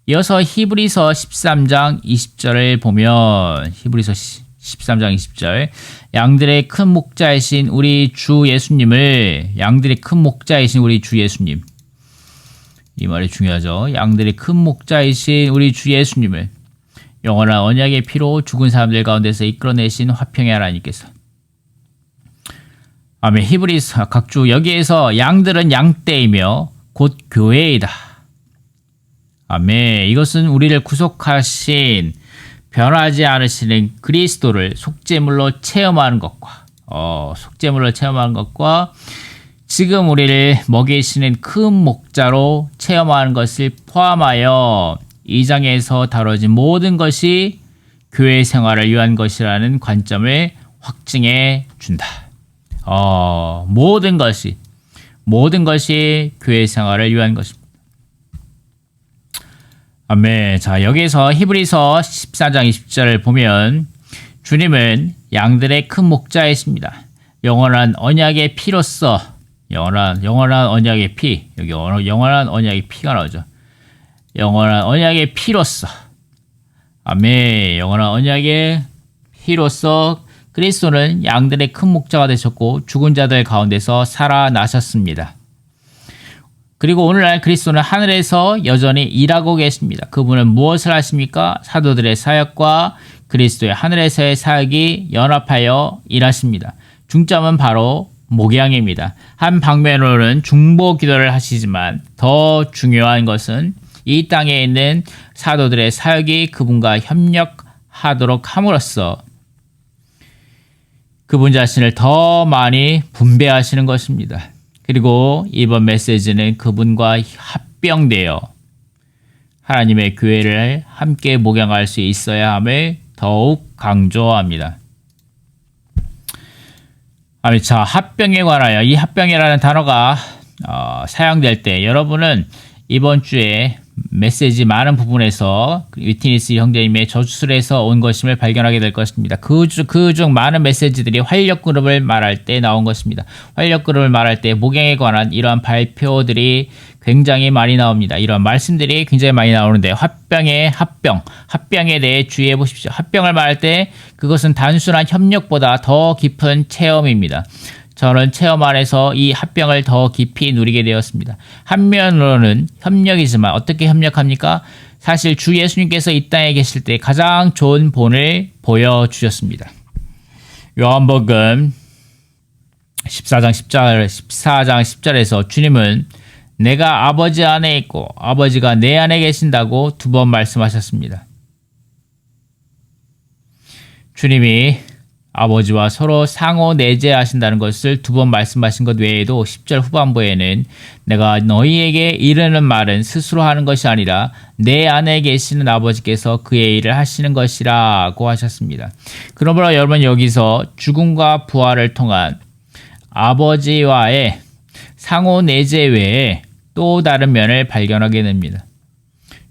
이어서 히브리서 13장 20절을 보면 히브리서 13장 20절 양들의 큰 목자이신 우리 주 예수님 이 말이 중요하죠. 양들의 큰 목자이신 우리 주 예수님을 영원한 언약의 피로 죽은 사람들 가운데서 이끌어내신 화평의 하나님께서 아멘. 히브리서 각주 여기에서 양들은 양떼이며 곧 교회이다. 아멘. 이것은 우리를 구속하신 변하지 않으시는 그리스도를 속죄물로 체험하는 것과 지금 우리를 먹이시는 큰 목자로 체험하는 것을 포함하여 이 장에서 다뤄진 모든 것이 교회 생활을 위한 것이라는 관점을 확증해 준다. 모든 것이 교회 생활을 위한 것입니다. 아멘. 자, 여기서 히브리서 14장 20절을 보면 주님은 양들의 큰 목자이십니다. 영원한 언약의 피로써 영원한 언약의 피, 여기 영원한 언약의 피가 나오죠. 영원한 언약의 피로써 아멘. 영원한 언약의 피로써 그리스도는 양들의 큰 목자가 되셨고 죽은 자들 가운데서 살아나셨습니다. 그리고 오늘날 그리스도는 하늘에서 여전히 일하고 계십니다. 그분은 무엇을 하십니까? 사도들의 사역과 그리스도의 하늘에서의 사역이 연합하여 일하십니다. 중점은 바로 목양입니다. 한 방면으로는 중보 기도를 하시지만 더 중요한 것은 이 땅에 있는 사도들의 사역이 그분과 협력하도록 함으로써 그분 자신을 더 많이 분배하시는 것입니다. 그리고 이번 메시지는 그분과 합병되어 하나님의 교회를 함께 목양할 수 있어야 함을 더욱 강조합니다. 자, 합병에 관하여 이 합병이라는 단어가 사용될 때 여러분은 이번 주에 메시지 많은 부분에서 위트니스 형제님의 저주술에서 온 것임을 발견하게 될 것입니다. 그중 많은 메시지들이 활력그룹을 말할 때 나온 것입니다. 활력그룹을 말할 때 목양에 관한 이러한 발표들이 굉장히 많이 나옵니다. 이러한 말씀들이 굉장히 많이 나오는데 합병에 대해 주의해 보십시오. 합병을 말할 때 그것은 단순한 협력보다 더 깊은 체험입니다. 저는 체험 안에서 이 합병을 더 깊이 누리게 되었습니다. 한면으로는 협력이지만 어떻게 협력합니까? 사실 주 예수님께서 이 땅에 계실 때 가장 좋은 본을 보여주셨습니다. 요한복음 14장 10절에서 주님은 내가 아버지 안에 있고 아버지가 내 안에 계신다고 2번 말씀하셨습니다. 주님이 아버지와 서로 상호 내재하신다는 것을 2번 말씀하신 것 외에도 10절 후반부에는 내가 너희에게 이르는 말은 스스로 하는 것이 아니라 내 안에 계시는 아버지께서 그의 일을 하시는 것이라고 하셨습니다. 그러므로 여러분 여기서 죽음과 부활을 통한 아버지와의 상호 내재 외에 또 다른 면을 발견하게 됩니다.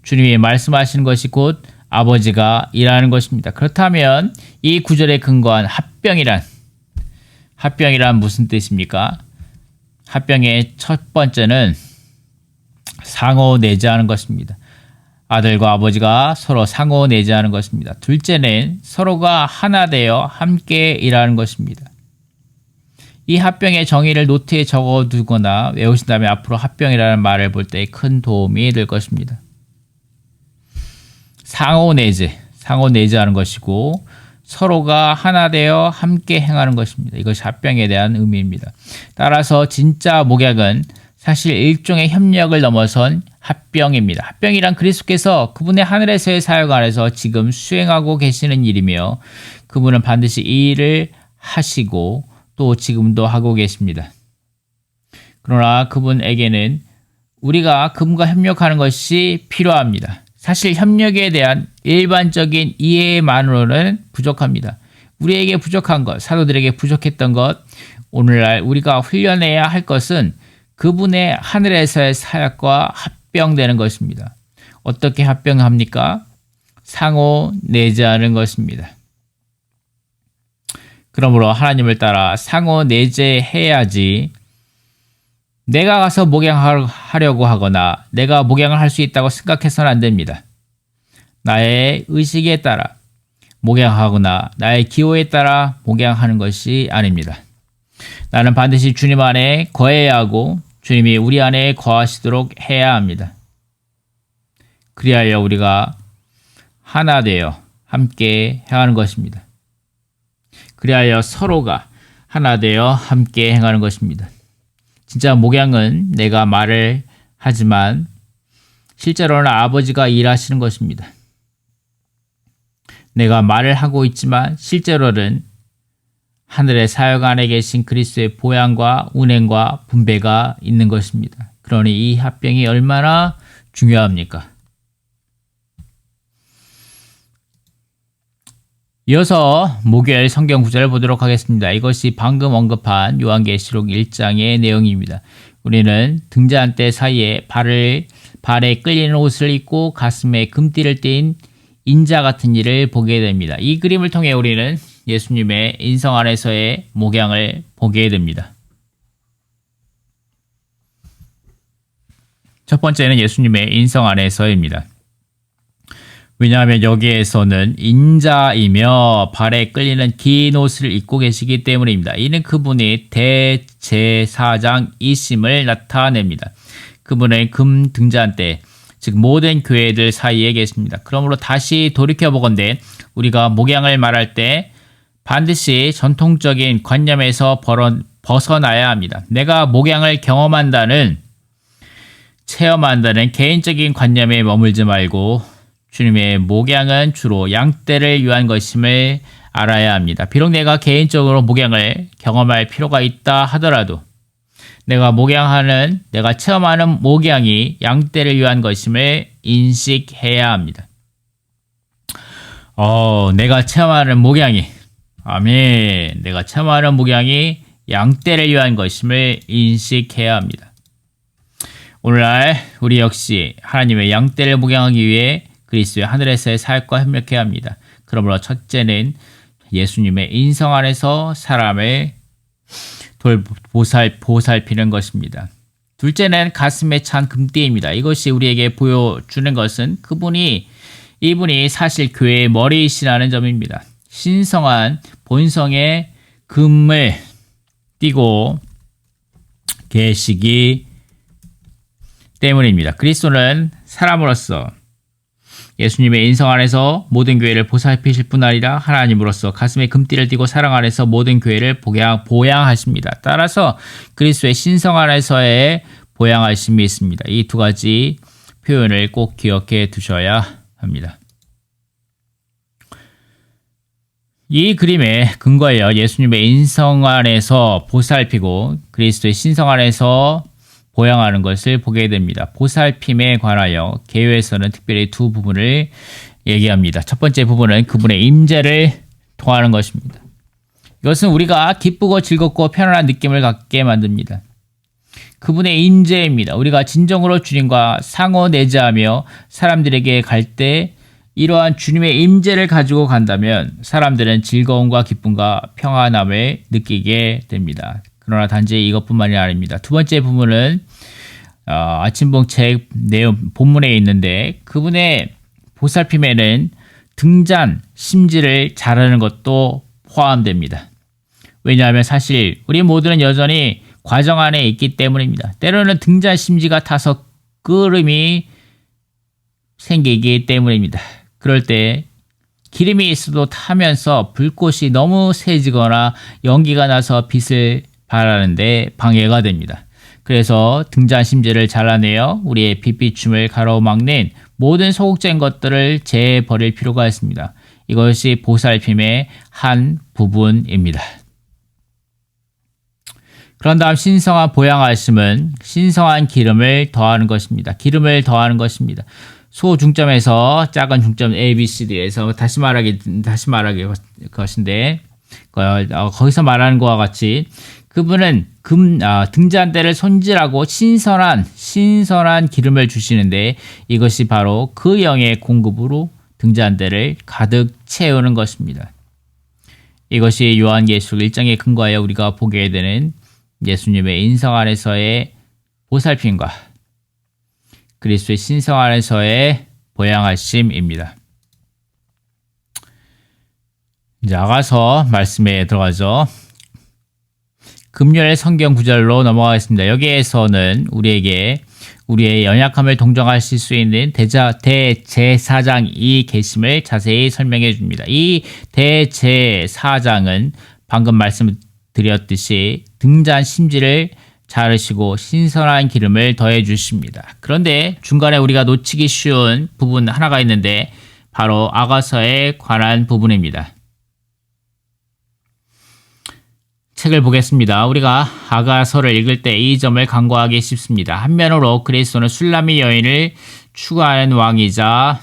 주님이 말씀하시는 것이 곧 아버지가 일하는 것입니다. 그렇다면 이 구절에 근거한 합병이란 무슨 뜻입니까? 합병의 첫 번째는 상호 내재하는 것입니다. 아들과 아버지가 서로 상호 내재하는 것입니다. 둘째는 서로가 하나 되어 함께 일하는 것입니다. 이 합병의 정의를 노트에 적어두거나 외우신다면 앞으로 합병이라는 말을 볼 때 큰 도움이 될 것입니다. 상호 내재하는 것이고 서로가 하나 되어 함께 행하는 것입니다. 이것이 합병에 대한 의미입니다. 따라서 진짜 목약은 사실 일종의 협력을 넘어선 합병입니다. 합병이란 그리스도께서 그분의 하늘에서의 사역 안에서 지금 수행하고 계시는 일이며 그분은 반드시 이 일을 하시고 또 지금도 하고 계십니다. 그러나 그분에게는 우리가 그분과 협력하는 것이 필요합니다. 사실 협력에 대한 일반적인 이해만으로는 부족합니다. 우리에게 부족한 것, 사도들에게 부족했던 것, 오늘날 우리가 훈련해야 할 것은 그분의 하늘에서의 사역과 합병되는 것입니다. 어떻게 합병합니까? 상호 내재하는 것입니다. 그러므로 하나님을 따라 상호 내재해야지 내가 가서 목양하려고 하거나 내가 목양을 할 수 있다고 생각해서는 안 됩니다. 나의 의식에 따라 목양하거나 나의 기호에 따라 목양하는 것이 아닙니다. 나는 반드시 주님 안에 거해야 하고 주님이 우리 안에 거하시도록 해야 합니다. 그리하여 우리가 하나 되어 함께 행하는 것입니다. 그리하여 서로가 하나 되어 함께 행하는 것입니다. 진짜 목양은 내가 말을 하지만 실제로는 아버지가 일하시는 것입니다. 내가 말을 하고 있지만 실제로는 하늘의 사역 안에 계신 그리스도의 보양과 운행과 분배가 있는 것입니다. 그러니 이 합병이 얼마나 중요합니까? 이어서 목요일 성경 구절을 보도록 하겠습니다. 이것이 방금 언급한 요한계시록 1장의 내용입니다. 우리는 등잔대 사이에 발에 끌리는 옷을 입고 가슴에 금띠를 띤 인자 같은 이를 보게 됩니다. 이 그림을 통해 우리는 예수님의 인성 안에서의 목양을 보게 됩니다. 첫 번째는 예수님의 인성 안에서입니다. 왜냐하면 여기에서는 인자이며 발에 끌리는 긴 옷을 입고 계시기 때문입니다. 이는 그분이 대제사장이심을 나타냅니다. 그분의 금 등잔대, 즉 모든 교회들 사이에 계십니다. 그러므로 다시 돌이켜보건대 우리가 목양을 말할 때 반드시 전통적인 관념에서 벗어나야 합니다. 내가 목양을 체험한다는 개인적인 관념에 머물지 말고 주님의 목양은 주로 양떼를 위한 것임을 알아야 합니다. 비록 내가 개인적으로 목양을 경험할 필요가 있다 하더라도 내가 체험하는 목양이 양떼를 위한 것임을 인식해야 합니다. 내가 체험하는 목양이 양떼를 위한 것임을 인식해야 합니다. 오늘날 우리 역시 하나님의 양떼를 목양하기 위해 그리스도의 하늘에서의 사역과 협력해야 합니다. 그러므로 첫째는 예수님의 인성 안에서 사람을 보살피는 것입니다. 둘째는 가슴에 찬 금띠입니다. 이것이 우리에게 보여주는 것은 이분이 사실 교회의 머리이시라는 점입니다. 신성한 본성의 금을 띠고 계시기 때문입니다. 그리스도는 사람으로서 예수님의 인성 안에서 모든 교회를 보살피실 뿐 아니라 하나님으로서 가슴에 금띠를 띠고 사랑 안에서 모든 교회를 보양하십니다. 따라서 그리스도의 신성 안에서의 보양하심이 있습니다. 이 두 가지 표현을 꼭 기억해 두셔야 합니다. 이 그림에 근거하여 예수님의 인성 안에서 보살피고 그리스도의 신성 안에서 보양하는 것을 보게 됩니다. 보살핌에 관하여 개요에서는 특별히 두 부분을 얘기합니다. 첫 번째 부분은 그분의 임재를 통하는 것입니다. 이것은 우리가 기쁘고 즐겁고 편안한 느낌을 갖게 만듭니다. 그분의 인재입니다. 우리가 진정으로 주님과 상호 내재하며 사람들에게 갈 때 이러한 주님의 임재를 가지고 간다면 사람들은 즐거움과 기쁨과 평안함을 느끼게 됩니다. 그러나 단지 이것뿐만이 아닙니다. 두 번째 부분은 아침봉책 내용 본문에 있는데 그분의 보살핌에는 등잔, 심지를 잘하는 것도 포함됩니다. 왜냐하면 사실 우리 모두는 여전히 과정 안에 있기 때문입니다. 때로는 등잔 심지가 타서 끓음이 생기기 때문입니다. 그럴 때 기름이 있어도 타면서 불꽃이 너무 세지거나 연기가 나서 빛을 발하는데 방해가 됩니다. 그래서 등잔 심지를 잘라내어 우리의 빛비춤을 가로막는 모든 소극적인 것들을 제버릴 필요가 있습니다. 이것이 보살핌의 한 부분입니다. 그런 다음 신성한 보양하심은 신성한 기름을 더하는 것입니다. 기름을 더하는 것입니다. 소중점에서 작은 중점 A, B, C, D에서 다시 말하기 것인데 거기서 말하는 것과 같이 그분은 등잔대를 손질하고 신선한 기름을 주시는데 이것이 바로 그 영의 공급으로 등잔대를 가득 채우는 것입니다. 이것이 요한계시록 1장에 근거하여 우리가 보게 되는 예수님의 인성 안에서의 보살핌과 그리스도의 신성 안에서의 보양하심입니다. 이제 아가서 말씀에 들어가죠. 금요일 성경 구절로 넘어가겠습니다. 여기에서는 우리에게 우리의 연약함을 동정하실 수 있는 대제사장이 계심을 자세히 설명해 줍니다. 이 대제사장은 방금 말씀드렸듯이 등잔 심지를 자르시고 신선한 기름을 더해 주십니다. 그런데 중간에 우리가 놓치기 쉬운 부분 하나가 있는데 바로 아가서에 관한 부분입니다. 책을 보겠습니다. 우리가 아가서를 읽을 때 이 점을 간과하기 쉽습니다. 한면으로 그리스도는 술람미 여인을 추구하는 왕이자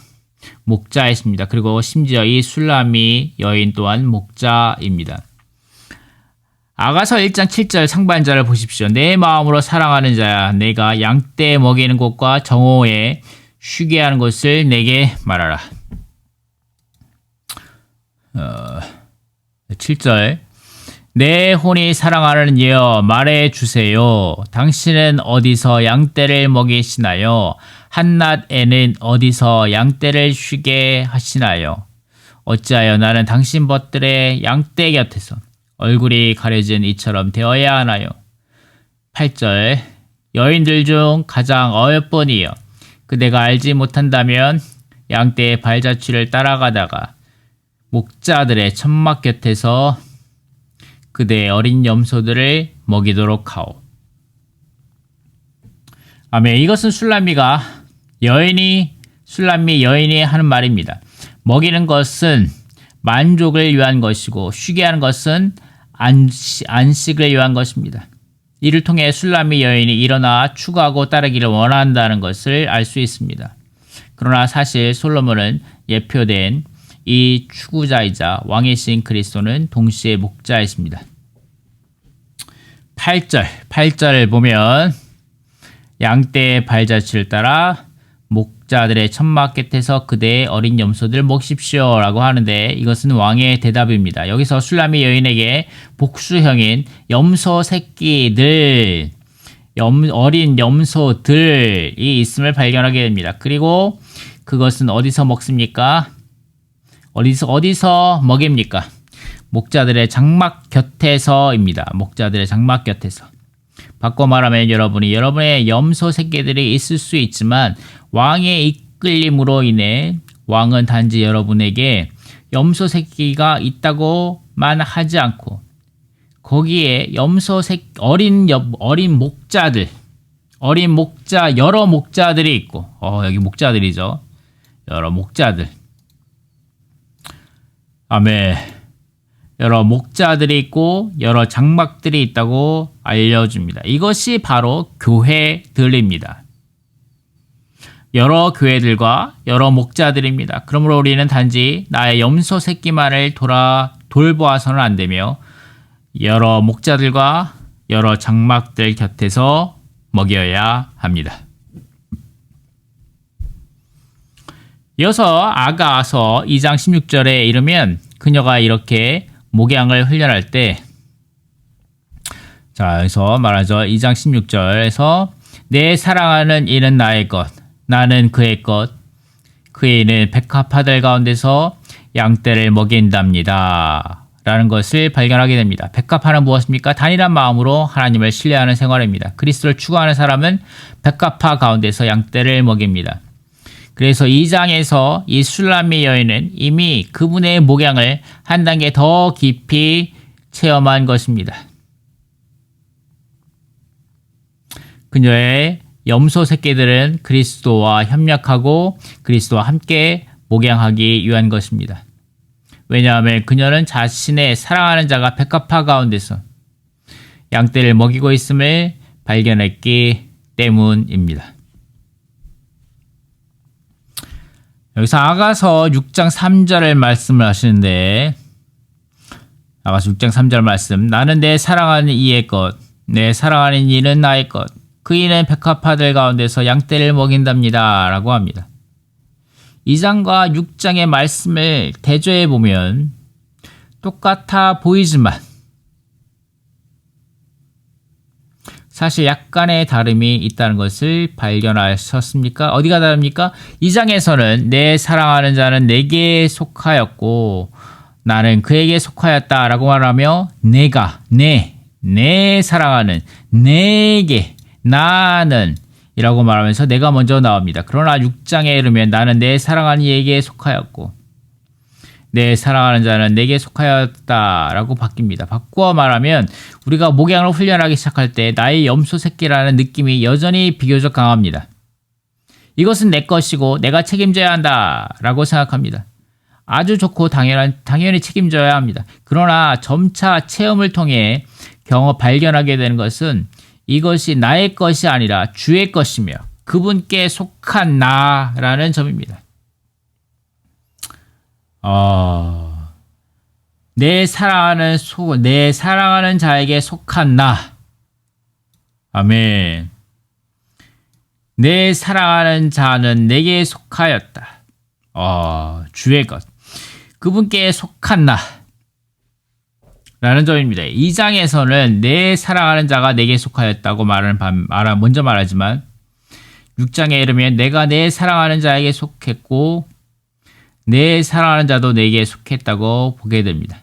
목자이십니다. 그리고 심지어 이 술람미 여인 또한 목자입니다. 아가서 1장 7절 상반절을 보십시오. 내 마음으로 사랑하는 자야 내가 양떼 먹이는 곳과 정오에 쉬게 하는 곳을 내게 말하라. 7절 내 혼이 사랑하는 이여 말해주세요. 당신은 어디서 양떼를 먹이시나요? 한낮에는 어디서 양떼를 쉬게 하시나요? 어찌하여 나는 당신 벗들의 양떼 곁에서 얼굴이 가려진 이처럼 되어야 하나요? 8절 여인들 중 가장 어여쁜이여 그대가 알지 못한다면 양떼의 발자취를 따라가다가 목자들의 천막 곁에서 그대의 어린 염소들을 먹이도록 하오. 아멘. 이것은 술람미 여인이 하는 말입니다. 먹이는 것은 만족을 위한 것이고 쉬게 하는 것은 안식을 위한 것입니다. 이를 통해 술람미 여인이 일어나 추구하고 따르기를 원한다는 것을 알 수 있습니다. 그러나 사실 솔로몬은 예표된 이 추구자이자 왕이신 그리스도는 동시에 목자이십니다. 8절을 보면 양떼의 발자취를 따라 목자들의 천막 곁에서 그대의 어린 염소들 먹십시오 라고 하는데 이것은 왕의 대답입니다. 여기서 술람미 여인에게 복수형인 염소 새끼들, 어린 염소들이 있음을 발견하게 됩니다. 그리고 그것은 어디서 먹습니까? 어디서 먹입니까? 목자들의 장막 곁에서입니다. 목자들의 장막 곁에서. 바꿔 말하면 여러분의 염소 새끼들이 있을 수 있지만 왕의 이끌림으로 인해 왕은 단지 여러분에게 염소 새끼가 있다고만 하지 않고 거기에 어린 목자, 여러 목자들이 있고 여기 목자들이죠. 여러 목자들. 아멘. 여러 목자들이 있고 여러 장막들이 있다고 알려줍니다. 이것이 바로 교회들입니다. 여러 교회들과 여러 목자들입니다. 그러므로 우리는 단지 나의 염소 새끼만을 돌보아서는 안 되며 여러 목자들과 여러 장막들 곁에서 먹여야 합니다. 이어서 아가서 2장 16절에 이르면 그녀가 이렇게 목양을 훈련할 때, 자, 여기서 말하죠. 2장 16절에서 내 사랑하는 이는 나의 것, 나는 그의 것, 그의 이는 백합화들 가운데서 양떼를 먹인답니다. 라는 것을 발견하게 됩니다. 백합화는 무엇입니까? 단일한 마음으로 하나님을 신뢰하는 생활입니다. 그리스도를 추구하는 사람은 백합화 가운데서 양떼를 먹입니다. 그래서 2장에서 이 술람미 여인은 이미 그분의 목양을 한 단계 더 깊이 체험한 것입니다. 그녀의 염소 새끼들은 그리스도와 협력하고 그리스도와 함께 목양하기 위한 것입니다. 왜냐하면 그녀는 자신의 사랑하는 자가 백합화 가운데서 양떼를 먹이고 있음을 발견했기 때문입니다. 여기서 아가서 6장 3절을 말씀을 하시는데, 아가서 6장 3절 말씀, 나는 내 사랑하는 이의 것, 내 사랑하는 이는 나의 것, 그 이는 백합화들 가운데서 양떼를 먹인답니다. 라고 합니다. 2장과 6장의 말씀을 대조해 보면 똑같아 보이지만 사실 약간의 다름이 있다는 것을 발견하셨습니까? 어디가 다릅니까? 2장에서는 내 사랑하는 자는 내게 속하였고 나는 그에게 속하였다 라고 말하며 내가, 내 사랑하는, 내게, 나는 이라고 말하면서 내가 먼저 나옵니다. 그러나 6장에 이르면 나는 내 사랑하는 이에게 속하였고 내 사랑하는 자는 내게 속하였다 라고 바뀝니다. 바꾸어 말하면 우리가 목양을 훈련하기 시작할 때 나의 염소 새끼라는 느낌이 여전히 비교적 강합니다. 이것은 내 것이고 내가 책임져야 한다 라고 생각합니다. 아주 좋고 당연히 책임져야 합니다. 그러나 점차 체험을 통해 발견하게 되는 것은 이것이 나의 것이 아니라 주의 것이며 그분께 속한 나라는 점입니다. 내 사랑하는 자에게 속한 나. 아멘. 내 사랑하는 자는 내게 속하였다. 주의 것. 그분께 속한 나. 라는 점입니다. 2장에서는 내 사랑하는 자가 내게 속하였다고 먼저 말하지만 6장에 이르면 내가 내 사랑하는 자에게 속했고 내 사랑하는 자도 내게 속했다고 보게 됩니다.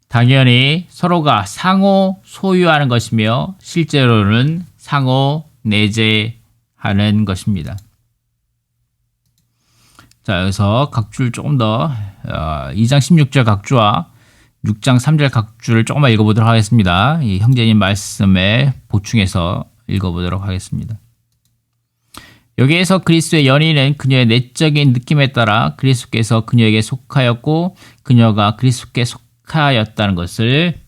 당연히 서로가 상호 소유하는 것이며 실제로는 상호 내재하는 것입니다. 자, 여기서 각주를 조금 더 2장 16절 각주와 6장 3절 각주를 조금만 읽어보도록 하겠습니다. 이 형제님 말씀에 보충해서 읽어보도록 하겠습니다. 여기에서 그리스도의 연인은 그녀의 내적인 느낌에 따라 그리스도께서 그녀에게 속하였고 그녀가 그리스도께 속하였다는 것을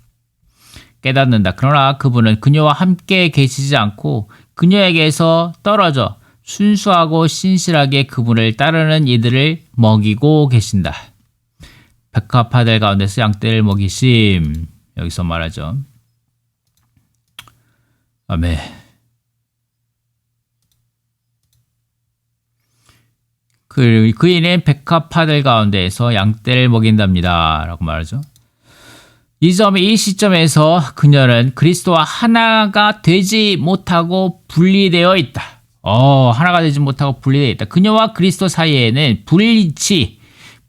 깨닫는다. 그러나 그분은 그녀와 함께 계시지 않고 그녀에게서 떨어져 순수하고 신실하게 그분을 따르는 이들을 먹이고 계신다. 백합화들 가운데서 양떼를 먹이심. 여기서 말하죠. 아멘. 그이는 백합화들 가운데에서 양떼를 먹인답니다. 라고 말하죠. 이 시점에서 그녀는 그리스도와 하나가 되지 못하고 분리되어 있다. 하나가 되지 못하고 분리되어 있다. 그녀와 그리스도 사이에는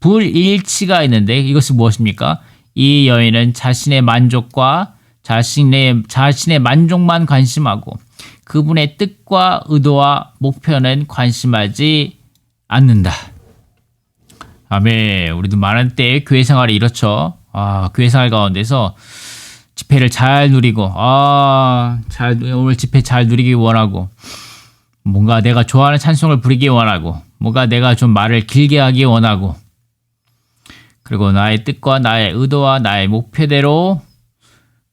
불일치가 있는데 이것은 무엇입니까? 이 여인은 자신의 만족과 자신의 만족만 관심하고 그분의 뜻과 의도와 목표는 관심하지 않는다. 아멘. 우리도 많은 때 교회 생활이 이렇죠. 교회 생활 가운데서 집회를 잘 누리고 오늘 집회 잘 누리기 원하고 뭔가 내가 좋아하는 찬송을 부르기 원하고 뭔가 내가 좀 말을 길게 하기 원하고 그리고 나의 뜻과 나의 의도와 나의 목표대로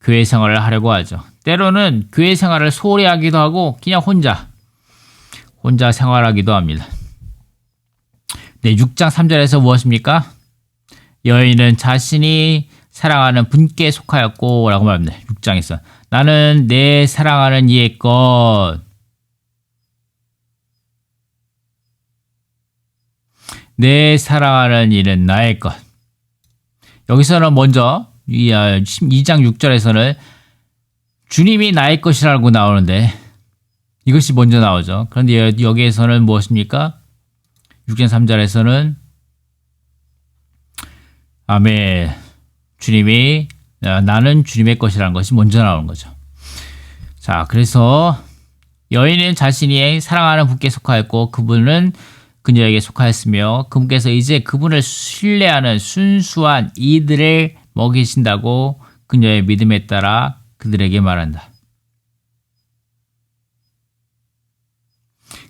교회 생활을 하려고 하죠. 때로는 교회 생활을 소홀히 하기도 하고 그냥 혼자 생활하기도 합니다. 네, 6장 3절에서 무엇입니까? 여인은 자신이 사랑하는 분께 속하였고 라고 말합니다. 6장에서 나는 내 사랑하는 이의 것 내 사랑하는 이는 나의 것. 여기서는 먼저 2장 6절에서는 주님이 나의 것이라고 나오는데 이것이 먼저 나오죠. 그런데 여기에서는 무엇입니까? 6장 3절에서는 아멘. 주님이 나는 주님의 것이라는 것이 먼저 나오는 거죠. 자, 그래서 여인은 자신이 사랑하는 분께 속하였고 그분은 그녀에게 속하였으며 그분께서 이제 그분을 신뢰하는 순수한 이들을 먹이신다고 그녀의 믿음에 따라 그들에게 말한다.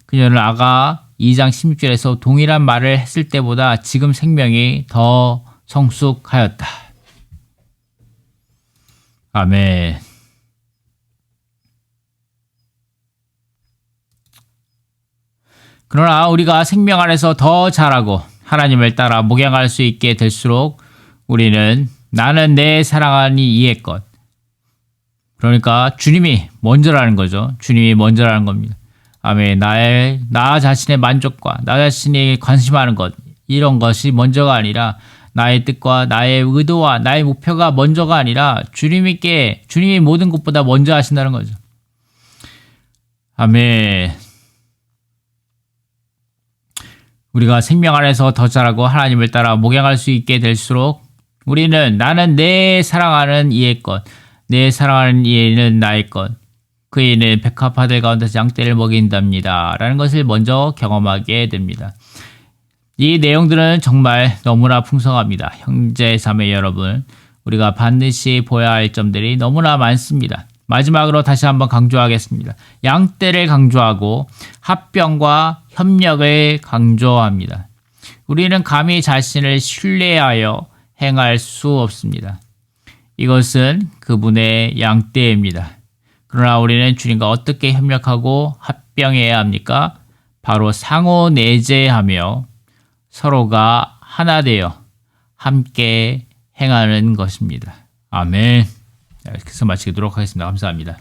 그녀는 아가 2장 16절에서 동일한 말을 했을 때보다 지금 생명이 더 성숙하였다. 아멘. 그러나 우리가 생명 안에서 더 자라고 하나님을 따라 목양할 수 있게 될수록 우리는 나는 내 사랑하는 이의 것. 그러니까 주님이 먼저라는 거죠. 주님이 먼저라는 겁니다. 아멘. 나 자신의 만족과 나 자신이 관심하는 것 이런 것이 먼저가 아니라 나의 뜻과 나의 의도와 나의 목표가 먼저가 아니라 주님이 모든 것보다 먼저 하신다는 거죠. 아멘. 우리가 생명 안에서 더 자라고 하나님을 따라 목양할 수 있게 될수록 우리는 나는 내 사랑하는 이의 것, 내 사랑하는 이는 나의 것, 그 이는 백합화들 가운데서 양떼를 먹인답니다. 라는 것을 먼저 경험하게 됩니다. 이 내용들은 정말 너무나 풍성합니다. 형제 자매 여러분, 우리가 반드시 보아야 할 점들이 너무나 많습니다. 마지막으로 다시 한번 강조하겠습니다. 양떼를 강조하고 합병과 협력을 강조합니다. 우리는 감히 자신을 신뢰하여 행할 수 없습니다. 이것은 그분의 양떼입니다. 그러나 우리는 주님과 어떻게 협력하고 합병해야 합니까? 바로 상호 내재하며 서로가 하나 되어 함께 행하는 것입니다. 아멘. 이렇게 해서 마치도록 하겠습니다. 감사합니다.